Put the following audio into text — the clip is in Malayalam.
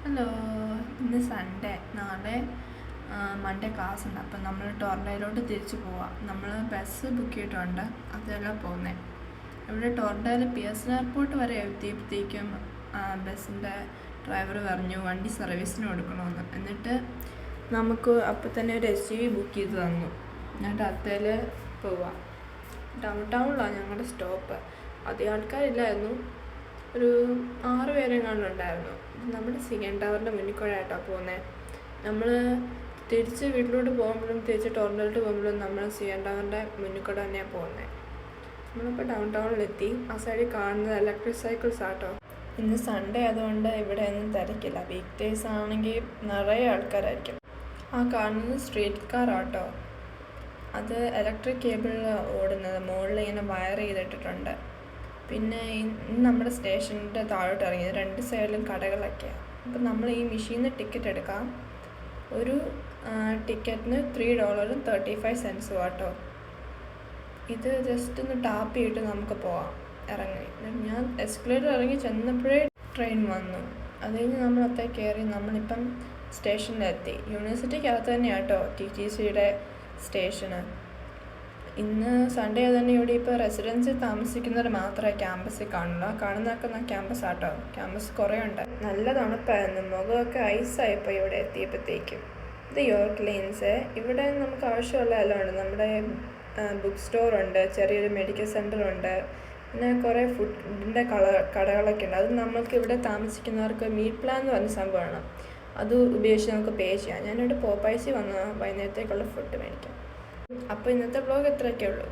ഹലോ, ഇന്ന് സൺഡേ. നാളെ മൺഡേ ക്ലാസ് ഉണ്ട്. അപ്പം നമ്മൾ ടൊറൻറ്റോയിലോട്ട് തിരിച്ചു പോവാം. നമ്മൾ ബസ് ബുക്ക് ചെയ്തിട്ടുണ്ട്, അതെല്ലാം പോകുന്നത്. ഇവിടെ ടൊറൻറ്റോയിൽ പിയേഴ്സൺ എയർപോർട്ട് വരെ എത്തിയപ്പോഴത്തേക്കും ബസ്സിൻ്റെ ഡ്രൈവർ പറഞ്ഞു വണ്ടി സർവീസിന് കൊടുക്കണമെന്ന്. എന്നിട്ട് നമുക്ക് അപ്പോൾ തന്നെ ഒരു SUV ബുക്ക് ചെയ്ത് തന്നു. എന്നിട്ട് അതിൽ പോവാം. ഡൗൺ ടൗണിലാണ് ഞങ്ങളുടെ സ്റ്റോപ്പ്. അധികം ആൾക്കാരില്ലായിരുന്നു, ഒരു 6 പേരെങ്ങാണ്ടുണ്ടായിരുന്നു. നമ്മുടെ CN ടവറിൻ്റെ മുന്നിൽ കൂടെ ആയിട്ടാണ് പോകുന്നത്. നമ്മൾ തിരിച്ച് വീട്ടിലോട്ട് പോകുമ്പോഴും തിരിച്ച് ടൊറൻറ്റോയിലോട്ട് പോകുമ്പോഴും നമ്മൾ CN ടവറിൻ്റെ മുന്നിൽ കൂടെ തന്നെയാണ് പോകുന്നത്. നമ്മളിപ്പോൾ ഡൗൺ ടൗണിലെത്തി. ആ സൈഡിൽ കാണുന്നത് ഇലക്ട്രിക് സൈക്കിൾസ് ആട്ടോ. ഇന്ന് സൺഡേ ആയതുകൊണ്ട് ഇവിടെ ഒന്നും തിരക്കില്ല. വീക്ക് ഡേയ്സ് ആണെങ്കിൽ നിറയെ ആൾക്കാരായിരിക്കും. ആ കാണുന്നത് സ്ട്രീറ്റ് കാർ ആട്ടോ. അത് ഇലക്ട്രിക് കേബിളിൽ ഓടുന്നത്, മുകളിൽ ഇങ്ങനെ വയർ ചെയ്തിട്ടിട്ടുണ്ട്. പിന്നെ ഇന്ന് നമ്മുടെ സ്റ്റേഷൻ്റെ താഴോട്ട് ഇറങ്ങിയത് 2 സൈഡിലും കടകളൊക്കെയാണ്. അപ്പം നമ്മൾ ഈ മെഷീനിൽ ടിക്കറ്റ് എടുക്കാം. ഒരു ടിക്കറ്റിന് $3.35 ആട്ടോ. ഇത് ജസ്റ്റ് ഒന്ന് ടാപ്പ് ചെയ്തിട്ട് നമുക്ക് പോവാം. ഇറങ്ങി ഞാൻ എസ്കലേറ്റർ ഇറങ്ങി ചെന്നപ്പോഴേ ട്രെയിൻ വന്നു. അത് കഴിഞ്ഞ് നമ്മളൊക്കെ കയറി. നമ്മളിപ്പം സ്റ്റേഷനിലെത്തി. യൂണിവേഴ്സിറ്റിക്കകത്ത് തന്നെയാണ് കേട്ടോ TTCയുടെ സ്റ്റേഷന്. ഇന്ന് സൺഡേ തന്നെ ഇവിടെ ഇപ്പോൾ റെസിഡൻസിൽ താമസിക്കുന്നവർ മാത്രമേ ക്യാമ്പസിൽ കാണുള്ളൂ. കാണുന്നതൊക്കെ ക്യാമ്പസ് ആട്ടോ. ക്യാമ്പസ് കുറേ ഉണ്ട്. നല്ല തണുപ്പായിരുന്നു. മുഖമൊക്കെ ഐസായിപ്പോൾ ഇവിടെ എത്തിയപ്പോഴത്തേക്കും. ഇത് യോർക്ക് ലെയിൻസ്. ഇവിടെ നമുക്ക് ആവശ്യമുള്ള എല്ലാം ഉണ്ട്. നമ്മുടെ ബുക്ക് സ്റ്റോറുണ്ട്, ചെറിയൊരു മെഡിക്കൽ സെൻ്ററുണ്ട്, പിന്നെ കുറേ ഫുഡിൻ്റെ കടകളൊക്കെ ഉണ്ട്. അത് നമുക്ക് ഇവിടെ താമസിക്കുന്നവർക്ക് മീൽ പ്ലാൻ എന്ന് പറഞ്ഞ സംഭവമാണ്. അത് ഉപയോഗിച്ച് നമുക്ക് പേ ചെയ്യാം. ഞാനിവിടെ പോപ്പൈസിൽ വന്ന വൈകുന്നേരത്തേക്കുള്ള ഫുഡ് മേടിക്കാം. അപ്പോൾ ഇന്നത്തെ വ്ളോഗ് ഇത്രയൊക്കെ ഉള്ളൂ.